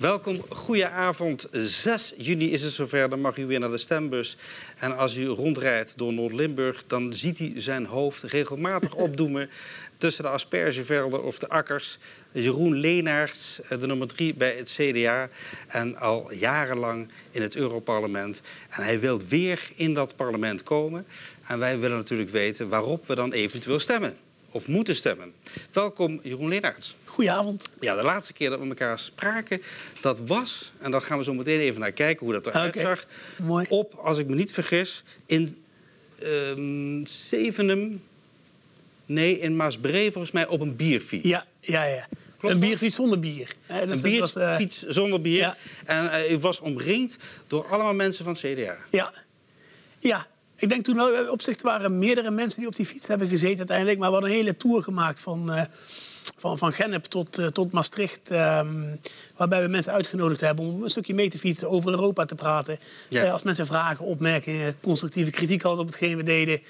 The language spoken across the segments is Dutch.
Welkom, goedenavond. 6 juni is het zover, dan mag u weer naar de stembus. En als u rondrijdt door Noord-Limburg, dan ziet u zijn hoofd regelmatig opdoemen tussen de aspergevelden of de akkers. Jeroen Leenaerts, de nummer 3 bij het CDA en al jarenlang in het Europarlement. En hij wil weer in dat parlement komen. En wij willen natuurlijk weten waarop we dan eventueel stemmen. Of moeten stemmen. Welkom, Jeroen Leenaerts. Goedenavond. Ja, de laatste keer dat we elkaar spraken, dat was, en daar gaan we zo meteen even naar kijken hoe dat eruit zag. Mooi. Op, als ik me niet vergis, in Zevenum, nee, in Maasbree volgens mij op een bierfiets. Ja. Klopt een bierfiets zonder bier. Een bierfiets zonder bier. Ja. En u was omringd door allemaal mensen van het CDA. Ja. Ik denk toen op zich waren meerdere mensen die op die fiets hebben gezeten uiteindelijk. Maar we hadden een hele tour gemaakt van Gennep tot Maastricht. Waarbij we mensen uitgenodigd hebben om een stukje mee te fietsen, over Europa te praten. Ja. Als mensen vragen, opmerkingen, constructieve kritiek hadden op hetgeen we deden.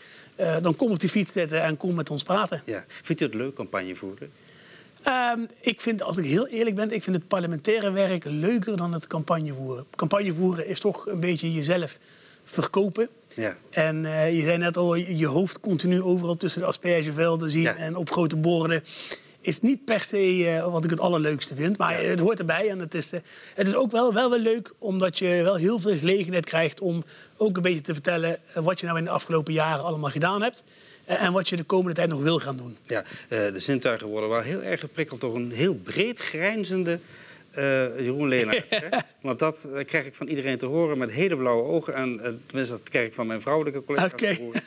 Dan kom op die fiets zitten en kom met ons praten. Ja. Vindt u het leuk, campagne voeren? Ik vind, als ik heel eerlijk ben, ik vind het parlementaire werk leuker dan het campagne voeren. Campagne voeren is toch een beetje jezelf verkopen. Ja. En je zei net al, je hoofd continu overal tussen de aspergevelden zien en op grote borden. Is niet per se wat ik het allerleukste vind, maar het hoort erbij. En het is ook wel leuk, omdat je wel heel veel gelegenheid krijgt om ook een beetje te vertellen wat je nou in de afgelopen jaren allemaal gedaan hebt. En wat je de komende tijd nog wil gaan doen. Ja, de zintuigen worden wel heel erg geprikkeld door een heel breed grijnzende Jeroen Leenaerts. Want dat krijg ik van iedereen te horen met hele blauwe ogen. En tenminste, dat krijg ik van mijn vrouwelijke collega's te horen.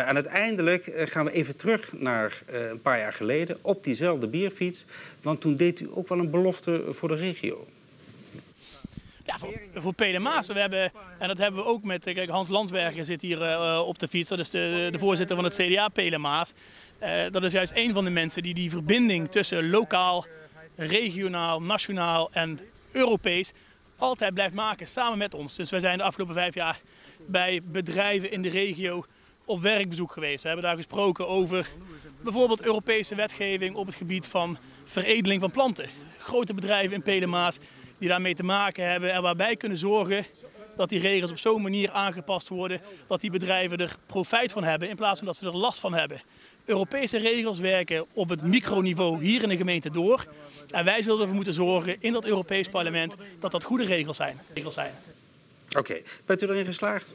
En uiteindelijk gaan we even terug naar een paar jaar geleden op diezelfde bierfiets. Want toen deed u ook wel een belofte voor de regio. Ja, voor Pele Maas. En dat hebben we ook met... Kijk, Hans Landsberger zit hier op de fiets. Dat is de voorzitter van het CDA, Pele Maas. Dat is juist een van de mensen die verbinding tussen lokaal, regionaal, nationaal en Europees altijd blijft maken, samen met ons. Dus wij zijn de afgelopen 5 jaar bij bedrijven in de regio op werkbezoek geweest. We hebben daar gesproken over bijvoorbeeld Europese wetgeving op het gebied van veredeling van planten. Grote bedrijven in Pele Maas die daarmee te maken hebben en waarbij kunnen zorgen dat die regels op zo'n manier aangepast worden dat die bedrijven er profijt van hebben in plaats van dat ze er last van hebben. Europese regels werken op het microniveau hier in de gemeente door. En wij zullen ervoor moeten zorgen in dat Europees parlement dat dat goede regels zijn. Oké, bent u erin geslaagd?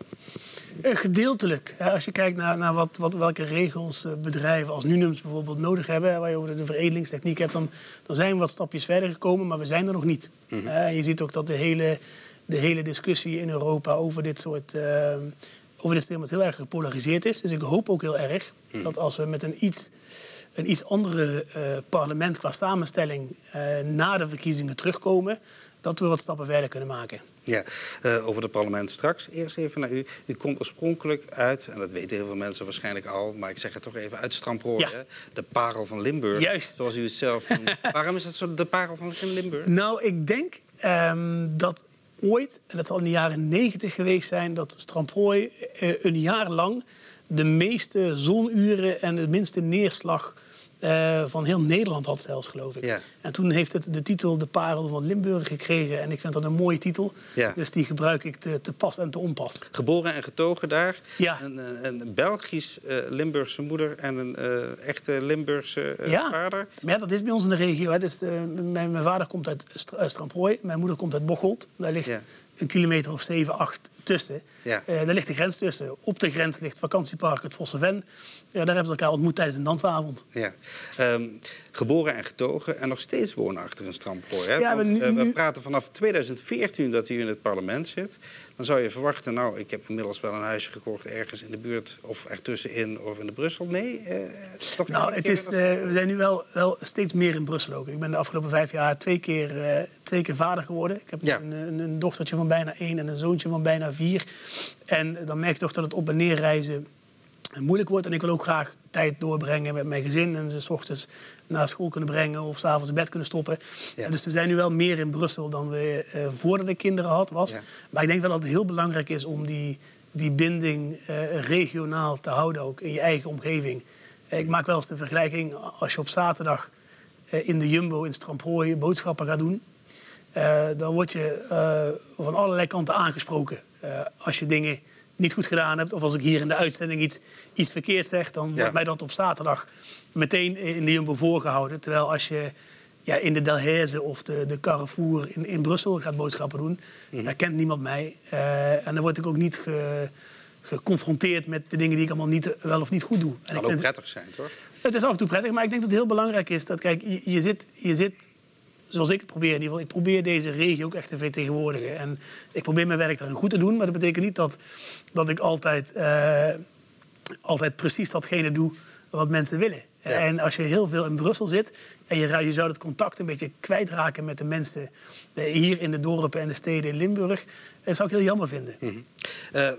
Gedeeltelijk. Als je kijkt naar welke regels bedrijven als Nunums bijvoorbeeld nodig hebben, waar je over de veredelingstechniek hebt, dan zijn we wat stapjes verder gekomen, maar we zijn er nog niet. Je ziet ook dat de hele discussie in Europa over dit soort thema's heel erg gepolariseerd is. Dus ik hoop ook heel erg dat als we met een iets andere parlement qua samenstelling na de verkiezingen terugkomen, dat we wat stappen verder kunnen maken. Ja, over het parlement straks. Eerst even naar u. U komt oorspronkelijk uit, en dat weten heel veel mensen waarschijnlijk al, maar ik zeg het toch even, uit Stramprooi, ja. De parel van Limburg. Juist. Zoals u het zelf noemt. Waarom is dat zo de parel van Limburg? Nou, ik denk dat ooit, en dat zal in de jaren 90 geweest zijn, dat Stramprooi een jaar lang de meeste zonuren en de minste neerslag van heel Nederland had zelfs, geloof ik. Ja. En toen heeft het de titel De Parel van Limburg gekregen. En ik vind dat een mooie titel. Ja. Dus die gebruik ik te pas en te onpas. Geboren en getogen daar. Ja. Een Belgisch-Limburgse moeder en een echte Limburgse vader. Ja, dat is bij ons in de regio. Hè. Dus, mijn vader komt uit Stramprooi. Mijn moeder komt uit Bocholt. Daar ligt een kilometer of 7, 8 tussen. Ja. Daar ligt de grens tussen. Op de grens ligt vakantiepark het Vossenven. Daar hebben ze elkaar ontmoet tijdens een dansavond. Ja. Geboren en getogen en nog steeds woonachtig in Stramprooi. Hè? Ja, we praten vanaf 2014 dat u in het parlement zit. Dan zou je verwachten, nou, ik heb inmiddels wel een huisje gekocht ergens in de buurt of ertussenin of in de Brussel. Nee? Toch nou, we zijn nu wel steeds meer in Brussel ook. Ik ben de afgelopen 5 jaar 2 keer vader geworden. Ik heb een dochtertje van bijna 1 en een zoontje van bijna 4. En dan merk je toch dat het op en neer reizen moeilijk wordt. En ik wil ook graag tijd doorbrengen met mijn gezin. En ze 's ochtends naar school kunnen brengen of 's avonds in bed kunnen stoppen. Ja. Dus we zijn nu wel meer in Brussel dan we voordat ik kinderen was. Ja. Maar ik denk wel dat het heel belangrijk is om die binding regionaal te houden, ook in je eigen omgeving. Ik maak wel eens de vergelijking, als je op zaterdag in de Jumbo in Stramprooi boodschappen gaat doen. dan word je van allerlei kanten aangesproken. Als je dingen niet goed gedaan hebt, of als ik hier in de uitzending iets verkeerd zeg, dan wordt mij dat op zaterdag meteen in de Jumbo voorgehouden. Terwijl als je in de Delhaize of de Carrefour in Brussel gaat boodschappen doen, daar kent niemand mij. En dan word ik ook niet geconfronteerd met de dingen die ik allemaal niet, wel of niet goed doe. Het kan ook prettig zijn, toch? Het is af en toe prettig, maar ik denk dat het heel belangrijk is dat, kijk, je zit zoals ik het probeer in ieder geval. Ik probeer deze regio ook echt te vertegenwoordigen. En ik probeer mijn werk daarin goed te doen, maar dat betekent niet dat ik altijd precies datgene doe wat mensen willen. Ja. En als je heel veel in Brussel zit en je zou het contact een beetje kwijtraken met de mensen hier in de dorpen en de steden in Limburg, dat zou ik heel jammer vinden.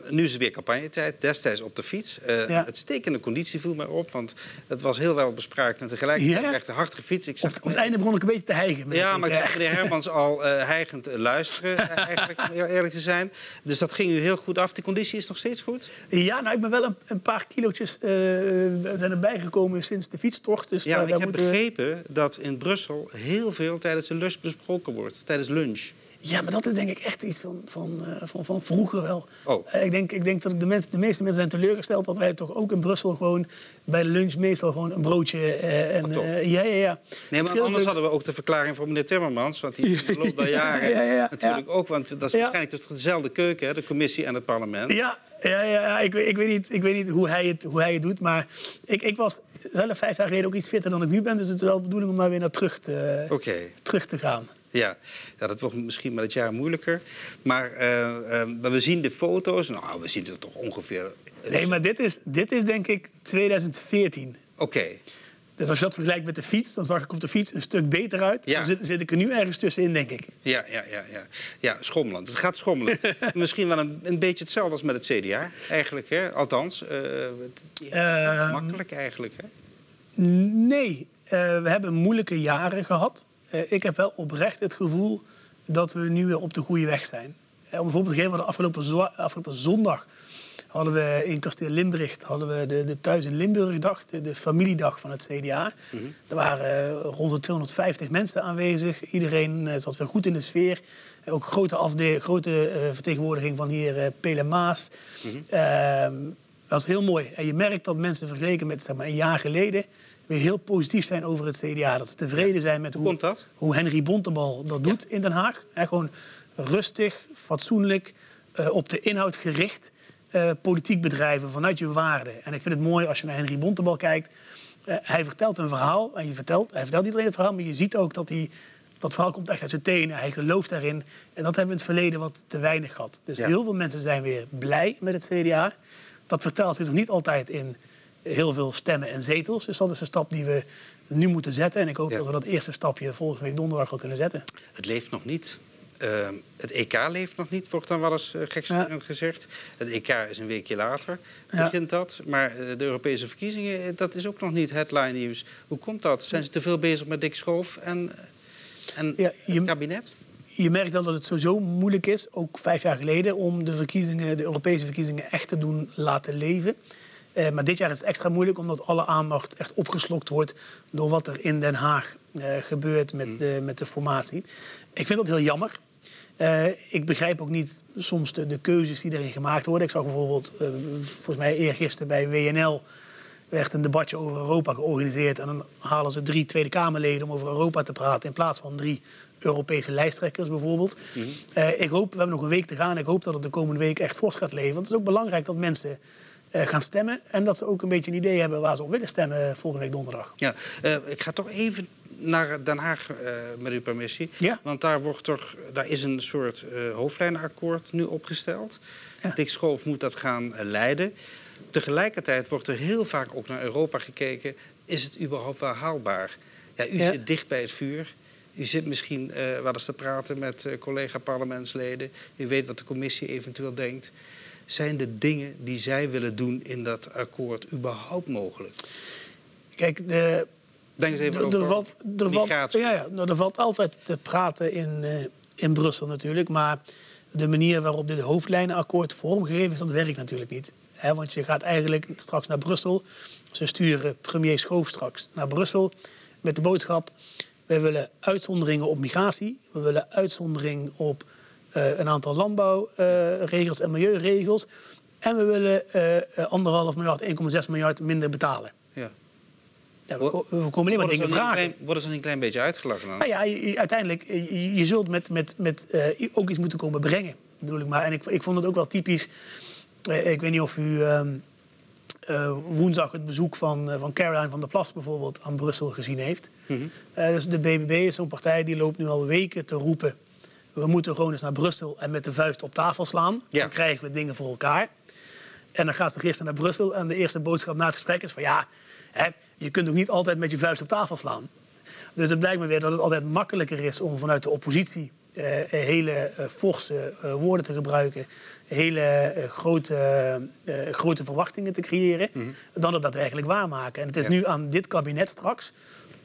Nu is het weer campagnetijd, destijds op de fiets. Het stekende conditie viel mij op, want het was heel wel bespraakt en tegelijkertijd echt hard gefietst. Op het einde begon ik een beetje te hijgen. Maar ik zag meneer Hermans al hijgend luisteren, eigenlijk, om eerlijk te zijn. Dus dat ging u heel goed af. De conditie is nog steeds goed? Ja, nou, ik ben wel een paar kilootjes zijn erbij gekomen sinds de fietstocht. Dus ik heb begrepen dat in Brussel heel veel tijdens de lunch besproken wordt, tijdens lunch. Ja, maar dat is denk ik echt iets van vroeger wel. Ik denk dat de meeste mensen zijn teleurgesteld dat wij toch ook in Brussel gewoon bij de lunch meestal gewoon een broodje ja. Nee, maar anders hadden we ook de verklaring van meneer Timmermans, want die loopt al jaren natuurlijk ook, want dat is waarschijnlijk toch dezelfde keuken, hè, de commissie en het parlement. Ja, ik weet niet hoe hij het doet, maar ik was zelf 5 jaar geleden ook iets fitter dan ik nu ben, dus het is wel de bedoeling om daar weer naar terug te gaan. Ja, dat wordt misschien met het jaar moeilijker. Maar we zien de foto's. Nou, we zien het toch ongeveer. Nee, maar dit is denk ik 2014. Oké. Dus als je dat vergelijkt met de fiets, dan zag ik op de fiets een stuk beter uit. Ja. Dan zit ik er nu ergens tussenin, denk ik. Ja, schommelend. Het gaat schommelen. Misschien wel een beetje hetzelfde als met het CDA, eigenlijk. Hè? Althans, makkelijk eigenlijk, hè? Nee, we hebben moeilijke jaren gehad. Ik heb wel oprecht het gevoel dat we nu weer op de goede weg zijn. Om bijvoorbeeld te geven, afgelopen zondag hadden we in Kasteel Limbricht de Thuis in Limburg-dag, de familiedag van het CDA. Er waren rond de 250 mensen aanwezig. Iedereen zat weer goed in de sfeer. Ook grote vertegenwoordiging van hier Pele Maas. Dat is heel mooi. En je merkt dat mensen vergeleken met een jaar geleden weer heel positief zijn over het CDA. Dat ze tevreden zijn met hoe Henry Bontebal dat doet in Den Haag. Gewoon rustig, fatsoenlijk, op de inhoud gericht politiek bedrijven vanuit je waarden. En ik vind het mooi als je naar Henry Bontebal kijkt. Hij vertelt een verhaal en hij vertelt niet alleen het verhaal, maar je ziet ook dat verhaal komt echt uit zijn tenen. Hij gelooft daarin. En dat hebben we in het verleden wat te weinig gehad. Dus heel veel mensen zijn weer blij met het CDA. Dat vertaalt zich nog niet altijd in heel veel stemmen en zetels. Dus dat is een stap die we nu moeten zetten. En ik hoop dat we dat eerste stapje volgende week donderdag al kunnen zetten. Het leeft nog niet. Het EK leeft nog niet, wordt dan wel eens gekscherend gezegd. Het EK is een weekje later, begint dat. Maar de Europese verkiezingen, dat is ook nog niet headline nieuws. Hoe komt dat? Zijn ze te veel bezig met Dick Schoof en het kabinet? Je merkt dat het sowieso moeilijk is, ook 5 jaar geleden, om de Europese verkiezingen echt te doen laten leven. Maar dit jaar is het extra moeilijk, omdat alle aandacht echt opgeslokt wordt door wat er in Den Haag gebeurt met de formatie. Ik vind dat heel jammer. Ik begrijp ook niet soms de keuzes die erin gemaakt worden. Ik zag bijvoorbeeld, volgens mij eergisteren bij WNL werd een debatje over Europa georganiseerd. En dan halen ze 3 Tweede Kamerleden om over Europa te praten in plaats van 3 Europese lijsttrekkers bijvoorbeeld. We hebben nog een week te gaan. Ik hoop dat het de komende week echt fors gaat leven. Want het is ook belangrijk dat mensen gaan stemmen. En dat ze ook een beetje een idee hebben waar ze op willen stemmen volgende week donderdag. Ja, ik ga toch even naar Den Haag met uw permissie. Ja? Want daar is een soort hoofdlijnenakkoord nu opgesteld. Ja. Dick Schoof moet dat gaan leiden. Tegelijkertijd wordt er heel vaak ook naar Europa gekeken. Is het überhaupt wel haalbaar? Ja, u zit dicht bij het vuur. U zit misschien wel eens te praten met collega-parlementsleden. U weet wat de commissie eventueel denkt. Zijn de dingen die zij willen doen in dat akkoord überhaupt mogelijk? Kijk, denk eens even over migratie. Er valt altijd te praten in Brussel natuurlijk. Maar de manier waarop dit hoofdlijnenakkoord vormgegeven is, dat werkt natuurlijk niet. Want je gaat eigenlijk straks naar Brussel. Ze sturen premier Schoof straks naar Brussel met de boodschap: Wij willen uitzonderingen op migratie. We willen uitzondering op een aantal landbouwregels en milieuregels. En we willen 1,5 miljard, 1,6 miljard minder betalen. Ja. Ja, we komen alleen maar dingen vragen. Worden ze een klein beetje uitgelachen dan? Nou ja, uiteindelijk, je zult met ook iets moeten komen brengen, bedoel ik maar. En ik vond het ook wel typisch. Ik weet niet of u woensdag het bezoek van Caroline van der Plas bijvoorbeeld aan Brussel gezien heeft. Dus de BBB is zo'n partij die loopt nu al weken te roepen. We moeten gewoon eens naar Brussel en met de vuist op tafel slaan. Ja. Dan krijgen we dingen voor elkaar. En dan gaat ze gisteren naar Brussel en de eerste boodschap na het gesprek is van ja, je kunt ook niet altijd met je vuist op tafel slaan. Dus het blijkt me weer dat het altijd makkelijker is om vanuit de oppositie hele forse woorden te gebruiken, hele grote verwachtingen te creëren, dan het daadwerkelijk waarmaken. En het is nu aan dit kabinet straks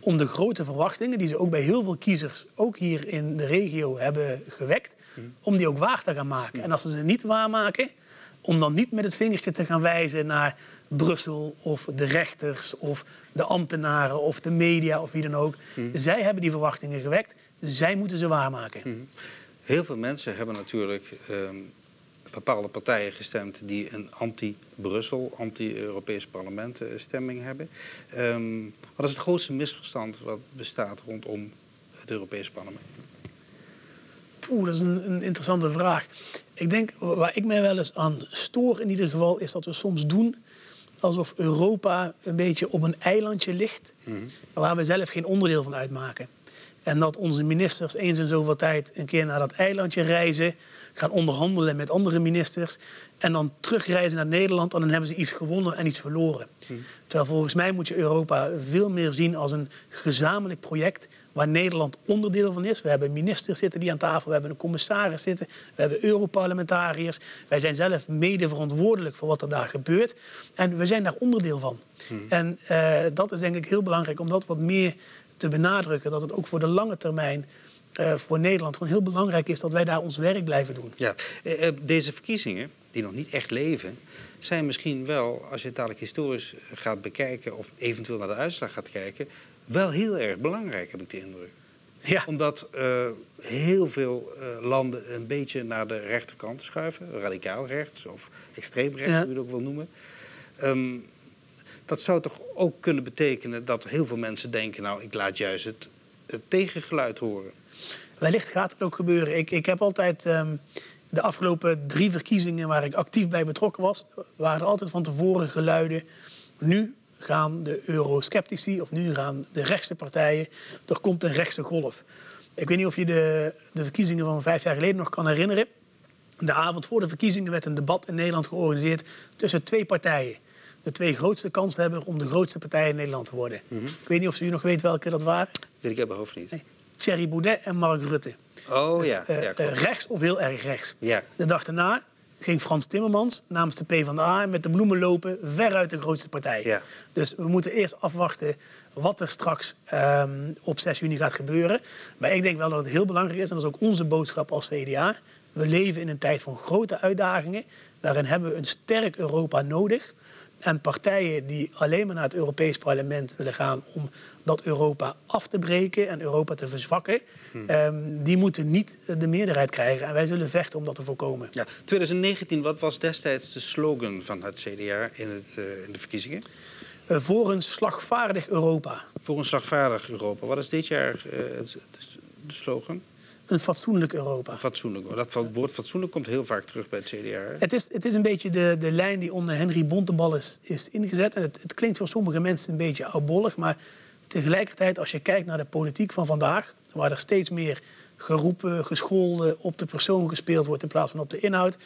om de grote verwachtingen, die ze ook bij heel veel kiezers, ook hier in de regio, hebben gewekt, om die ook waar te gaan maken. En als ze niet waarmaken, om dan niet met het vingertje te gaan wijzen naar Brussel of de rechters of de ambtenaren of de media of wie dan ook. Zij hebben die verwachtingen gewekt, zij moeten ze waarmaken. Heel veel mensen hebben natuurlijk bepaalde partijen gestemd die een anti-Brussel, anti-Europees parlement stemming hebben. Wat is het grootste misverstand wat bestaat rondom het Europees parlement? Dat is een interessante vraag. Ik denk, waar ik mij wel eens aan stoor in ieder geval, is dat we soms doen alsof Europa een beetje op een eilandje ligt, waar we zelf geen onderdeel van uitmaken. En dat onze ministers eens in zoveel tijd een keer naar dat eilandje reizen, gaan onderhandelen met andere ministers en dan terugreizen naar Nederland en dan hebben ze iets gewonnen en iets verloren. Terwijl volgens mij moet je Europa veel meer zien als een gezamenlijk project waar Nederland onderdeel van is. We hebben ministers zitten die aan tafel, we hebben een commissaris zitten, we hebben Europarlementariërs. Wij zijn zelf mede verantwoordelijk voor wat er daar gebeurt en we zijn daar onderdeel van. En dat is denk ik heel belangrijk om dat wat meer te benadrukken, dat het ook voor de lange termijn voor Nederland gewoon heel belangrijk is dat wij daar ons werk blijven doen. Ja, deze verkiezingen, die nog niet echt leven, zijn misschien wel, als je het dadelijk historisch gaat bekijken of eventueel naar de uitslag gaat kijken, wel heel erg belangrijk, heb ik de indruk. Ja. Omdat heel veel landen een beetje naar de rechterkant schuiven, radicaal rechts of extreem rechts, hoe je het ook wil noemen. Dat zou toch ook kunnen betekenen dat heel veel mensen denken, nou, ik laat juist het tegengeluid horen. Wellicht gaat het ook gebeuren. Ik heb altijd de afgelopen 3 verkiezingen waar ik actief bij betrokken was, waren er altijd van tevoren geluiden. Nu gaan de eurosceptici of nu gaan de rechtse partijen, er komt een rechtse golf. Ik weet niet of je de verkiezingen van 5 jaar geleden nog kan herinneren. De avond voor de verkiezingen werd een debat in Nederland georganiseerd tussen 2 partijen. De 2 grootste kanshebbers om de grootste partij in Nederland te worden. Ik weet niet of u nog weet welke dat waren. Weet ik uit mijn hoofd niet. Nee. Thierry Baudet en Mark Rutte. Oh dus, rechts of heel erg rechts. Ja. De dag daarna ging Frans Timmermans namens de PvdA met de bloemen lopen veruit de grootste partij. Ja. Dus we moeten eerst afwachten wat er straks op 6 juni gaat gebeuren. Maar ik denk wel dat het heel belangrijk is, en dat is ook onze boodschap als CDA. We leven in een tijd van grote uitdagingen. Daarin hebben we een sterk Europa nodig. En partijen die alleen maar naar het Europees Parlement willen gaan om dat Europa af te breken en Europa te verzwakken, die moeten niet de meerderheid krijgen. En wij zullen vechten om dat te voorkomen. Ja, 2019, wat was destijds de slogan van het CDA in de verkiezingen? Voor een slagvaardig Europa. Voor een slagvaardig Europa. Wat is dit jaar de slogan? Een fatsoenlijk Europa. Fatsoenlijk. Dat woord fatsoenlijk komt heel vaak terug bij het CDA. Hè? Het is een beetje de lijn die onder Henry Bontebal is ingezet. En het klinkt voor sommige mensen een beetje oudbollig. Maar tegelijkertijd, als je kijkt naar de politiek van vandaag, waar er steeds meer geroepen, gescholden, op de persoon gespeeld wordt in plaats van op de inhoud,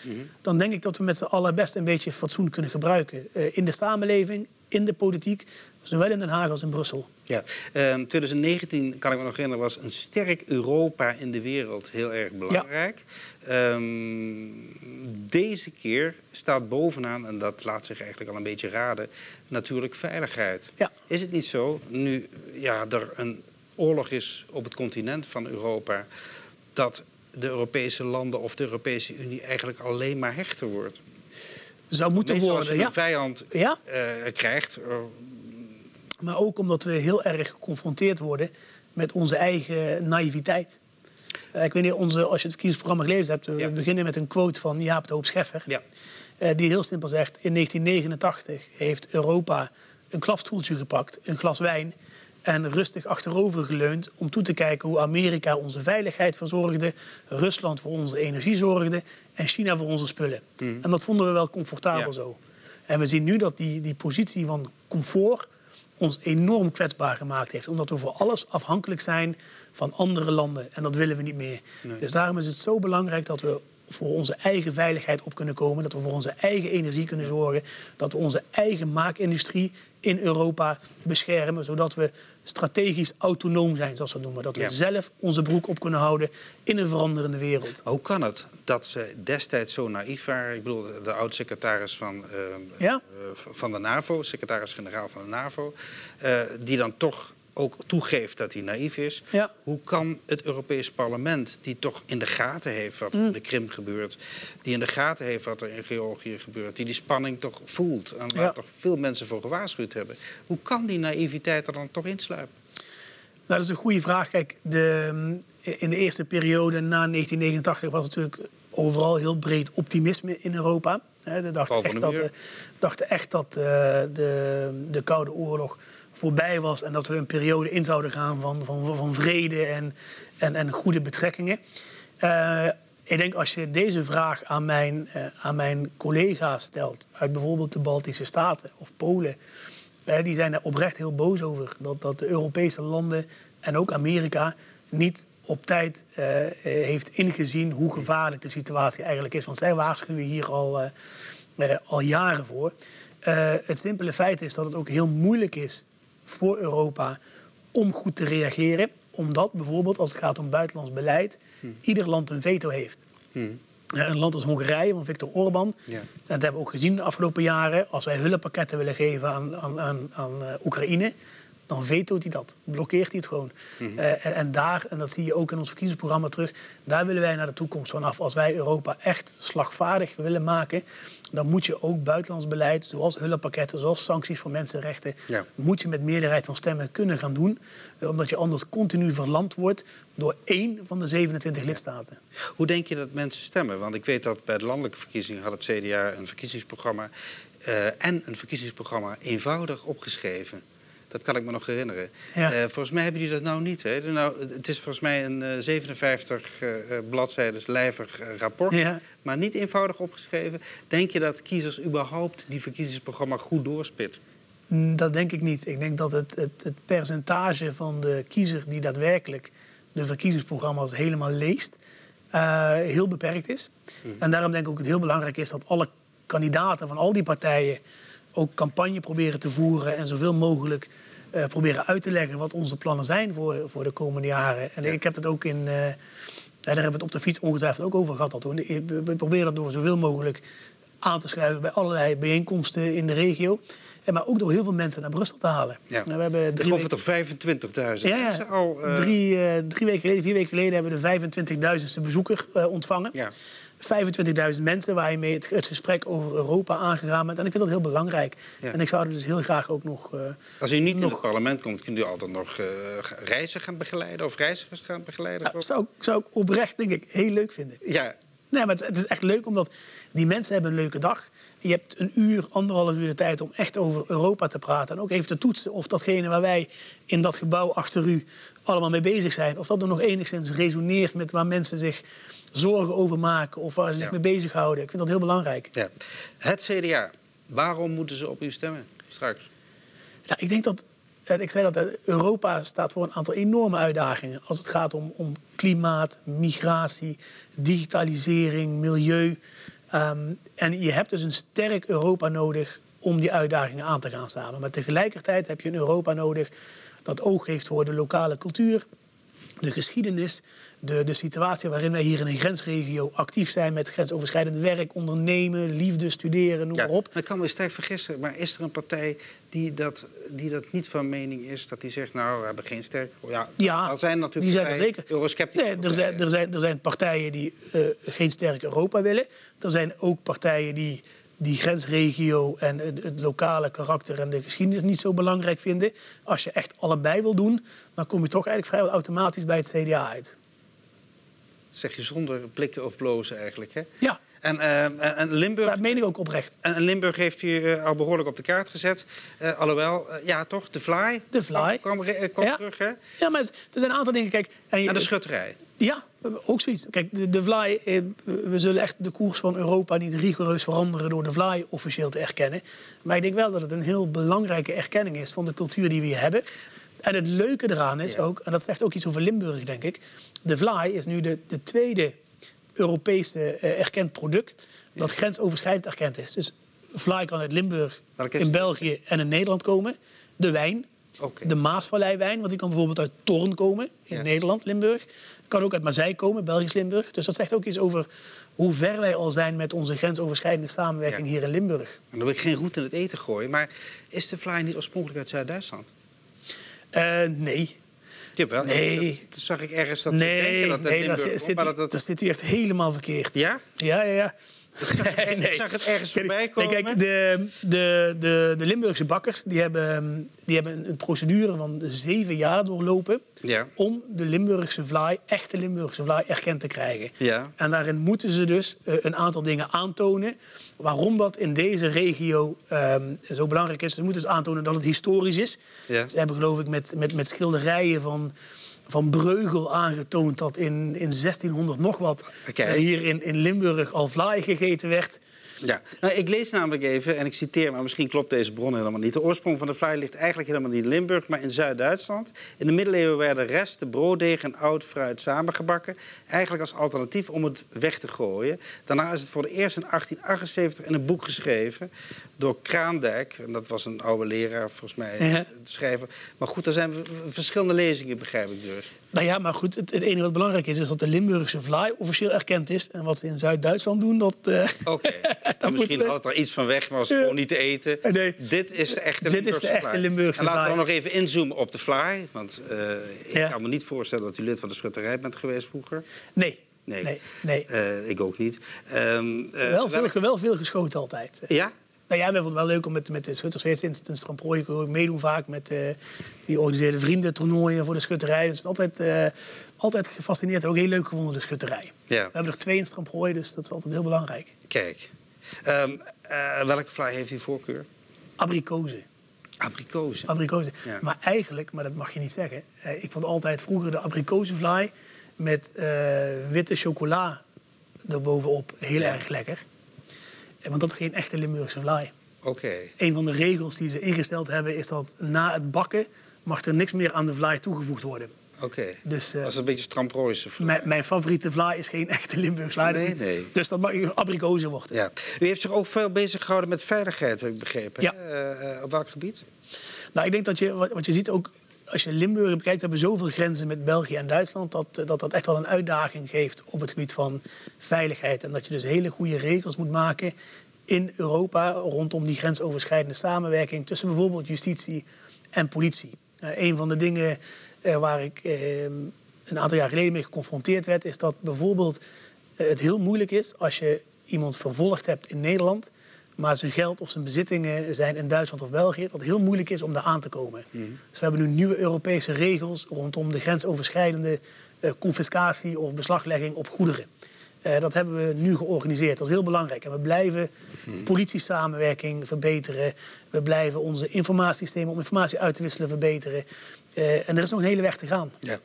dan denk ik dat we met z'n allen best een beetje fatsoen kunnen gebruiken. In de samenleving, in de politiek, zowel in Den Haag als in Brussel. Ja, 2019, kan ik me nog herinneren, was een sterk Europa in de wereld heel erg belangrijk. Ja. Deze keer staat bovenaan, en dat laat zich eigenlijk al een beetje raden, natuurlijk veiligheid. Ja. Is het niet zo, nu er een oorlog is op het continent van Europa, dat de Europese landen of de Europese Unie eigenlijk alleen maar hechter wordt? Zou moeten worden, als je een vijand krijgt. Maar ook omdat we heel erg geconfronteerd worden met onze eigen naïviteit. Ik weet niet, als je het verkiezingsprogramma gelezen hebt... we beginnen met een quote van Jaap de Hoop Scheffer... die heel simpel zegt... in 1989 heeft Europa een klapstoeltje gepakt, een glas wijn... en rustig achterover geleund om toe te kijken hoe Amerika onze veiligheid verzorgde... Rusland voor onze energie zorgde en China voor onze spullen. En dat vonden we wel comfortabel zo. En we zien nu dat die positie van comfort ons enorm kwetsbaar gemaakt heeft. Omdat we voor alles afhankelijk zijn van andere landen. En dat willen we niet meer. Nee. Dus daarom is het zo belangrijk dat we voor onze eigen veiligheid op kunnen komen. Dat we voor onze eigen energie kunnen zorgen. Dat we onze eigen maakindustrie in Europa beschermen. Zodat we strategisch autonoom zijn, zoals we het noemen. Dat we zelf onze broek op kunnen houden in een veranderende wereld. Hoe kan het dat ze destijds zo naïef waren? Ik bedoel, de oud-secretaris van de NAVO, secretaris-generaal van de NAVO... die dan toch ook toegeeft dat hij naïef is. Ja. Hoe kan het Europees Parlement, die toch in de gaten heeft wat er in de Krim gebeurt... die in de gaten heeft wat er in Georgië gebeurt... die spanning toch voelt en waar toch veel mensen voor gewaarschuwd hebben... hoe kan die naïviteit er dan toch insluipen? Nou, dat is een goede vraag. Kijk, in de eerste periode na 1989 was natuurlijk overal heel breed optimisme in Europa. We dachten echt dat de Koude Oorlog voorbij was en dat we een periode in zouden gaan van vrede en goede betrekkingen. Ik denk als je deze vraag aan mijn collega's stelt uit bijvoorbeeld de Baltische Staten of Polen, die zijn er oprecht heel boos over dat de Europese landen en ook Amerika niet op tijd heeft ingezien hoe gevaarlijk de situatie eigenlijk is. Want zij waarschuwen hier al jaren voor. Het simpele feit is dat het ook heel moeilijk is voor Europa om goed te reageren. Omdat bijvoorbeeld als het gaat om buitenlands beleid ieder land een veto heeft. Een land als Hongarije van Viktor Orbán. Ja. En dat hebben we ook gezien de afgelopen jaren. Als wij hulppakketten willen geven aan Oekraïne, dan vetoot hij dat. Blokkeert hij het gewoon. En dat zie je ook in ons verkiezingsprogramma terug. Daar willen wij naar de toekomst vanaf. Als wij Europa echt slagvaardig willen maken, dan moet je ook buitenlands beleid, zoals hulppakketten, zoals sancties voor mensenrechten, moet je met meerderheid van stemmen kunnen gaan doen. Omdat je anders continu verlamd wordt door 1 van de 27 lidstaten. Hoe denk je dat mensen stemmen? Want ik weet dat bij de landelijke verkiezingen had het CDA een verkiezingsprogramma en een verkiezingsprogramma eenvoudig opgeschreven. Dat kan ik me nog herinneren. Ja. Volgens mij hebben jullie dat nou niet. Hè? Het is volgens mij een 57 bladzijdes lijvig rapport, maar niet eenvoudig opgeschreven. Denk je dat kiezers überhaupt die verkiezingsprogramma goed doorspitten? Dat denk ik niet. Ik denk dat het percentage van de kiezer die daadwerkelijk de verkiezingsprogramma's helemaal leest, heel beperkt is. En daarom denk ik ook dat het heel belangrijk is dat alle kandidaten van al die partijen ook campagne proberen te voeren en zoveel mogelijk proberen uit te leggen wat onze plannen zijn voor de komende jaren. En ik heb het ook daar hebben we het op de fiets ongetwijfeld ook over gehad. We proberen dat door zoveel mogelijk aan te schuiven bij allerlei bijeenkomsten in de regio. Maar ook door heel veel mensen naar Brussel te halen. Ja. We hebben ik geloof het er 25.000 mensen al. 4 weken geleden hebben we de 25.000ste bezoeker ontvangen. Ja. 25.000 mensen waar je mee het gesprek over Europa aangegaan bent. En ik vind dat heel belangrijk. Ja. En ik zou er dus heel graag ook nog... Als u niet in het parlement komt, kunt u altijd nog reizen gaan begeleiden of reizigers gaan begeleiden? Zou ik oprecht, denk ik, heel leuk vinden. Ja. Nee, maar het is echt leuk, omdat die mensen hebben een leuke dag. Je hebt 1 uur, 1,5 uur de tijd om echt over Europa te praten. En ook even te toetsen of datgene waar wij in dat gebouw achter u allemaal mee bezig zijn, of dat er nog enigszins resoneert met waar mensen zich zorgen over maken of waar ze zich mee bezighouden. Ik vind dat heel belangrijk. Ja. Het CDA, waarom moeten ze op u stemmen straks? Nou, ik denk dat Europa staat voor een aantal enorme uitdagingen. Als het gaat om klimaat, migratie, digitalisering, milieu. En je hebt dus een sterk Europa nodig om die uitdagingen aan te gaan samen. Maar tegelijkertijd heb je een Europa nodig dat oog heeft voor de lokale cultuur, de geschiedenis, de situatie waarin wij hier in een grensregio actief zijn met grensoverschrijdend werk, ondernemen, liefde, studeren, noem maar op. Ik kan me sterk vergissen, maar is er een partij die dat niet van mening is, dat die zegt, nou, we hebben geen sterke... Ja, er zijn natuurlijk die zijn er zeker. Eurosceptische er zijn partijen die geen sterk Europa willen. Er zijn ook partijen die die grensregio en het lokale karakter en de geschiedenis niet zo belangrijk vinden. Als je echt allebei wil doen, dan kom je toch eigenlijk vrijwel automatisch bij het CDA uit. Dat zeg je zonder blikken of blozen eigenlijk, hè? Ja. En Limburg... Dat meen ik ook oprecht. En Limburg heeft u al behoorlijk op de kaart gezet. Alhoewel, ja toch, de Fly. De Fly. Kwam terug, hè? Ja, maar er zijn een aantal dingen. Kijk, en de schutterij. Ja, ook zoiets. Kijk, de Fly, we zullen echt de koers van Europa niet rigoureus veranderen door de Fly officieel te erkennen. Maar ik denk wel dat het een heel belangrijke erkenning is van de cultuur die we hier hebben. En het leuke eraan is ook, en dat zegt ook iets over Limburg, denk ik. De Fly is nu de tweede Europese erkend product dat grensoverschrijdend erkend is. Dus Fly kan uit Limburg, in België en in Nederland komen. De wijn, de Maasvalleiwijn, want die kan bijvoorbeeld uit Thorn komen, in Nederland, Limburg. Kan ook uit Mazeik komen, Belgisch Limburg. Dus dat zegt ook iets over hoe ver wij al zijn met onze grensoverschrijdende samenwerking hier in Limburg. En dan wil ik geen roet in het eten gooien, maar is de Fly niet oorspronkelijk uit Zuid-Duitsland? Nee. Jawel, nee. Dat zag ik ergens dat denken dat dat zit u echt helemaal verkeerd. Ja? Ja. Nee. Ik zag het ergens voorbij komen. Kijk, de Limburgse bakkers die hebben een procedure van 7 jaar doorlopen om de Limburgse Fly, echte Limburgse Fly, erkend te krijgen. Ja. En daarin moeten ze dus een aantal dingen aantonen. Waarom dat in deze regio zo belangrijk is. Ze moeten dus aantonen dat het historisch is. Ja. Ze hebben geloof ik met schilderijen van Breugel aangetoond dat in 1600 nog wat hier in Limburg al Fly gegeten werd. Ja, nou, ik lees namelijk even, en ik citeer, maar misschien klopt deze bron helemaal niet. De oorsprong van de Fly ligt eigenlijk helemaal niet in Limburg, maar in Zuid-Duitsland. In de middeleeuwen werden resten, brooddeeg en oud fruit samengebakken. Eigenlijk als alternatief om het weg te gooien. Daarna is het voor de eerst in 1878 in een boek geschreven door Kraandijk. En dat was een oude leraar, volgens mij, de schrijver. Maar goed, er zijn verschillende lezingen, begrijp ik dus. Nou ja, maar goed, het enige wat belangrijk is dat de Limburgse Fly officieel erkend is. En wat ze in Zuid-Duitsland doen, dat... Oké. Misschien houdt er iets van weg, maar was het gewoon niet te eten. Nee. Dit is de echte Limburgse Fly. En laten we nog even inzoomen op de Fly. Want ik kan me niet voorstellen dat u lid van de schutterij bent geweest vroeger. Nee. Ik ook niet. Wel veel geschoten altijd. Ja? Nou ja, we vonden het wel leuk om met de schutters sinds een Stramprooi meedoen vaak met die organiseerde vriendentoernooien voor de schutterij. Dus het is altijd gefascineerd en ook heel leuk gevonden, de schutterij. Ja. We hebben er 2 in Stramprooi, dus dat is altijd heel belangrijk. Kijk. Welke Fly heeft u voorkeur? Abrikozen. Abrikozen. Ja. Maar eigenlijk, maar dat mag je niet zeggen. Ik vond altijd vroeger de abrikozenfly met witte chocola erbovenop heel erg lekker. Want dat is geen echte Limburgse Fly. Een van de regels die ze ingesteld hebben is dat na het bakken mag er niks meer aan de Fly toegevoegd worden. Dus, dat is een beetje Stramprooise Fly. Mijn favoriete Fly is geen echte Limburgse Fly. Nee. Dus dat mag abrikozen worden. Ja. U heeft zich ook veel bezig gehouden met veiligheid, heb ik begrepen. Ja. Op welk gebied? Nou, ik denk dat wat je ziet ook, als je Limburg bekijkt, hebben we zoveel grenzen met België en Duitsland, dat echt wel een uitdaging geeft op het gebied van veiligheid. En dat je dus hele goede regels moet maken in Europa rondom die grensoverschrijdende samenwerking tussen bijvoorbeeld justitie en politie. Een van de dingen waar ik een aantal jaar geleden mee geconfronteerd werd, is dat bijvoorbeeld het heel moeilijk is als je iemand vervolgd hebt in Nederland, maar zijn geld of zijn bezittingen zijn in Duitsland of België, dat het heel moeilijk is om daar aan te komen. Dus we hebben nu nieuwe Europese regels rondom de grensoverschrijdende confiscatie of beslaglegging op goederen. Dat hebben we nu georganiseerd. Dat is heel belangrijk. En we blijven politiesamenwerking verbeteren. We blijven onze informatiesystemen om informatie uit te wisselen verbeteren. En er is nog een hele weg te gaan. Ja.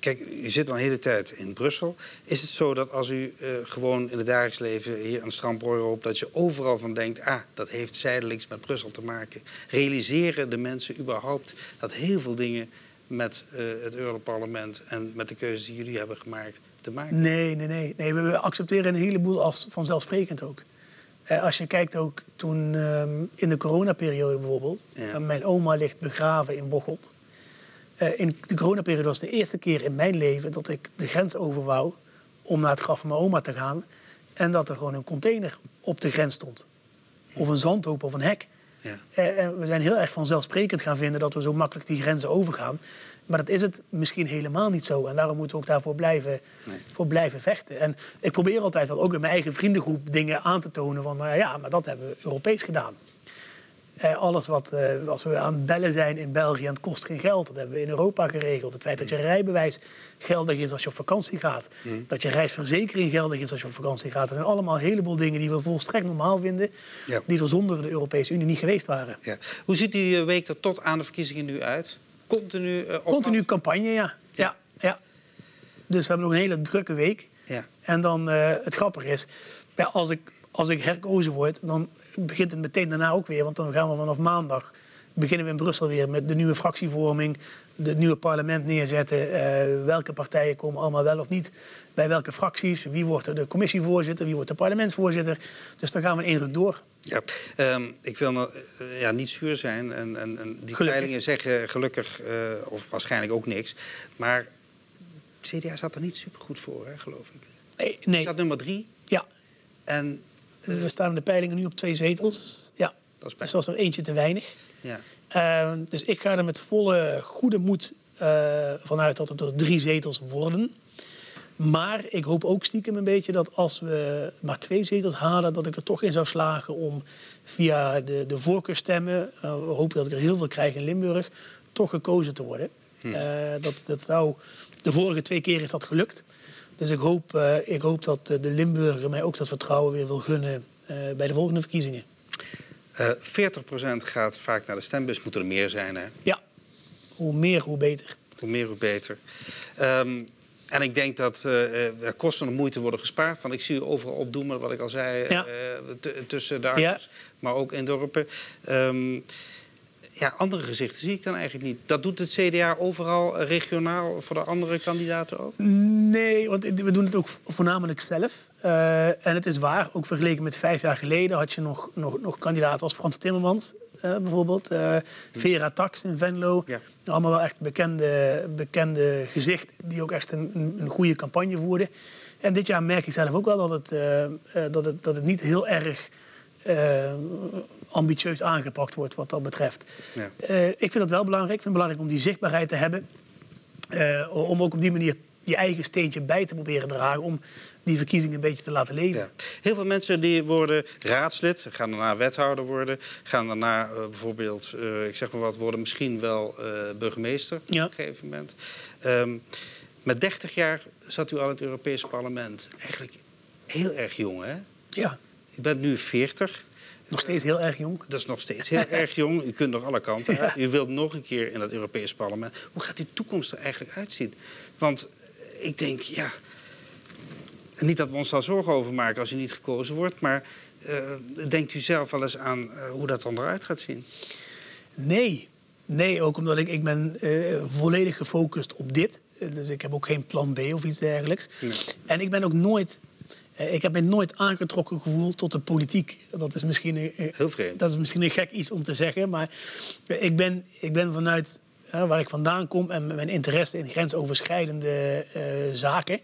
Kijk, u zit al een hele tijd in Brussel. Is het zo dat als u gewoon in het dagelijks leven hier aan Stramprooi loopt, dat je overal van denkt, dat heeft zijdelings met Brussel te maken? Realiseren de mensen überhaupt dat heel veel dingen met het Europarlement en met de keuzes die jullie hebben gemaakt te maken? Nee. We accepteren een heleboel als vanzelfsprekend ook. Als je kijkt ook toen in de coronaperiode bijvoorbeeld. Mijn oma ligt begraven in Bocholt. In de coronaperiode was de eerste keer in mijn leven dat ik de grens over wou om naar het graf van mijn oma te gaan. En dat er gewoon een container op de grens stond. Of een zandhoop of een hek. En we zijn heel erg vanzelfsprekend gaan vinden dat we zo makkelijk die grenzen overgaan. Maar dat is het misschien helemaal niet zo. En daarom moeten we ook daarvoor blijven vechten. En ik probeer altijd wel ook in mijn eigen vriendengroep dingen aan te tonen van... ja, maar dat hebben we Europees gedaan. Alles als we aan het bellen zijn in België en het kost geen geld, dat hebben we in Europa geregeld. Het feit dat je rijbewijs geldig is als je op vakantie gaat. Dat je reisverzekering geldig is als je op vakantie gaat. Dat zijn allemaal een heleboel dingen die we volstrekt normaal vinden. Ja. Die er zonder de Europese Unie niet geweest waren. Ja. Hoe ziet die week er tot aan de verkiezingen nu uit? Continu campagne, ja. Dus we hebben nog een hele drukke week. Ja. En dan het grappige is, als ik herkozen word, dan begint het meteen daarna ook weer. Want dan gaan we vanaf maandag, beginnen we in Brussel weer met de nieuwe fractievorming, het nieuwe parlement neerzetten. Welke partijen komen allemaal wel of niet bij welke fracties. Wie wordt de commissievoorzitter, wie wordt de parlementsvoorzitter. Dus dan gaan we in één ruk door. Ja, ik wil niet zuur zijn. En die peilingen zeggen gelukkig, of waarschijnlijk ook niks. Maar het CDA staat er niet supergoed voor, hè, geloof ik. Nee. Staat nummer 3. Ja. En we staan in de peilingen nu op 2 zetels. Ja, dus dat was er eentje te weinig. Ja. Dus ik ga er met volle goede moed vanuit dat het er 3 zetels worden. Maar ik hoop ook stiekem een beetje dat als we maar 2 zetels halen, dat ik er toch in zou slagen om via de voorkeurstemmen, we hopen dat ik er heel veel krijg in Limburg, toch gekozen te worden. Dat zou, de vorige 2 keer is dat gelukt. Dus ik hoop dat de Limburger mij ook dat vertrouwen weer wil gunnen bij de volgende verkiezingen. 40% gaat vaak naar de stembus. Moeten er meer zijn, hè? Ja, hoe meer, hoe beter. Hoe meer, hoe beter. En ik denk dat er kosten en moeite worden gespaard. Want ik zie u overal opdoemen, wat ik al zei, tussen de akkers, maar ook in dorpen. Andere gezichten zie ik dan eigenlijk niet. Dat doet het CDA overal regionaal voor de andere kandidaten ook? Nee, want we doen het ook voornamelijk zelf. En het is waar, ook vergeleken met 5 jaar geleden had je nog kandidaten als Frans Timmermans. Bijvoorbeeld Vera Tax in Venlo. Ja. Allemaal wel echt bekende gezicht die ook echt een goede campagne voerden. En dit jaar merk ik zelf ook wel dat het niet heel erg ambitieus aangepakt wordt wat dat betreft. Ja. Ik vind dat wel belangrijk. Ik vind het belangrijk om die zichtbaarheid te hebben. Om ook op die manier je eigen steentje bij te proberen dragen om die verkiezingen een beetje te laten leven. Ja. Heel veel mensen die worden raadslid, gaan daarna wethouder worden, gaan daarna bijvoorbeeld, ik zeg maar wat, worden misschien wel burgemeester op een gegeven moment. Met 30 jaar zat u al in het Europese parlement. Eigenlijk heel erg jong, hè? Ja. U bent nu 40. Nog steeds heel erg jong. Dat is nog steeds heel erg jong. U kunt nog alle kanten uit. U wilt nog een keer in het Europese parlement. Hoe gaat uw toekomst er eigenlijk uitzien? Want ik denk, niet dat we ons daar zorgen over maken als u niet gekozen wordt, maar denkt u zelf wel eens aan hoe dat dan eruit gaat zien? Nee, ook omdat ik ben volledig gefocust op dit. Dus ik heb ook geen plan B of iets dergelijks. Nee. En ik ben ook nooit... Ik heb me nooit aangetrokken gevoeld tot de politiek. Dat is misschien heel vreemd. Dat is misschien een gek iets om te zeggen. Maar ik ben vanuit waar ik vandaan kom en mijn interesse in grensoverschrijdende zaken,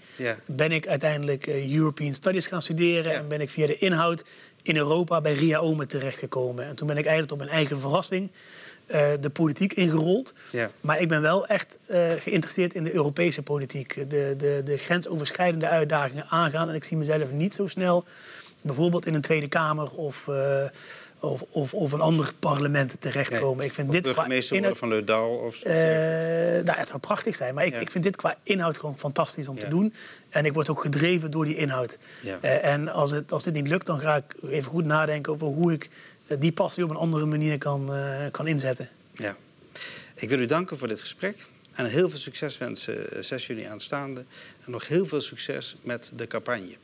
ben ik uiteindelijk European Studies gaan studeren. En ben ik via de inhoud in Europa bij RIA Omen terechtgekomen. En toen ben ik eigenlijk op mijn eigen verrassing de politiek ingerold. Ja. Maar ik ben wel echt geïnteresseerd in de Europese politiek. De grensoverschrijdende uitdagingen aangaan. En ik zie mezelf niet zo snel bijvoorbeeld in een Tweede Kamer of een ander parlement terechtkomen. Nee, ik vind dit burgemeester worden van Leudal? Het zou prachtig zijn. Maar ik vind dit qua inhoud gewoon fantastisch om te doen. En ik word ook gedreven door die inhoud. Ja. En als dit niet lukt, dan ga ik even goed nadenken over hoe ik die passie op een andere manier kan inzetten. Ja. Ik wil u danken voor dit gesprek. En heel veel succes wensen 6 juni aanstaande. En nog heel veel succes met de campagne.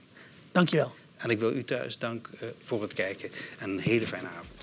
Dank je wel. En ik wil u thuis dank voor het kijken. En een hele fijne avond.